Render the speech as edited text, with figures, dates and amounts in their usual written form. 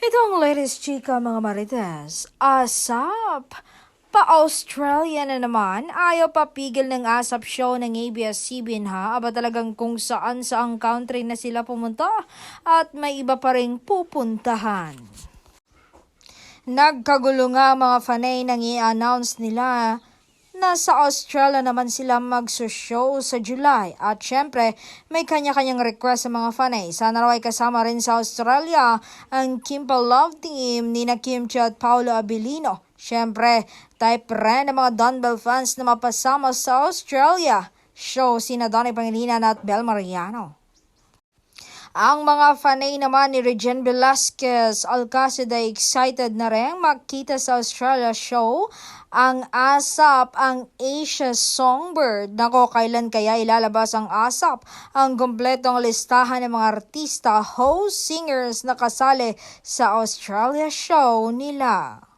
Itong latest chika mga marites, ASAP! Pa-Australia na naman, ayaw papigil ng ASAP show ng ABS-CBN ha, aba talagang kung saan saang country na sila pumunta at may iba pa ring pupuntahan. Nagkagulo nga mga fanay nang i-announce nila na sa Australia naman sila magsushow sa July. At syempre, may kanya-kanyang request sa mga fanay. Sana raw ay kasama rin sa Australia ang Kimpa Love Team ni na Kim Chiu at Paolo Abilino. Syempre, type rin ng mga Dunbell fans na mapasama sa Australia show sina Donnie Pangilinan at Bel Mariano. Ang mga fanay naman ni Regine Velasquez Alcacid ay excited na rin makita sa Australia show ang ASAP, ang Asia Songbird. Nako, kailan kaya ilalabas ang ASAP? Ang kompletong listahan ng mga artista, host, singers na kasali sa Australia show nila.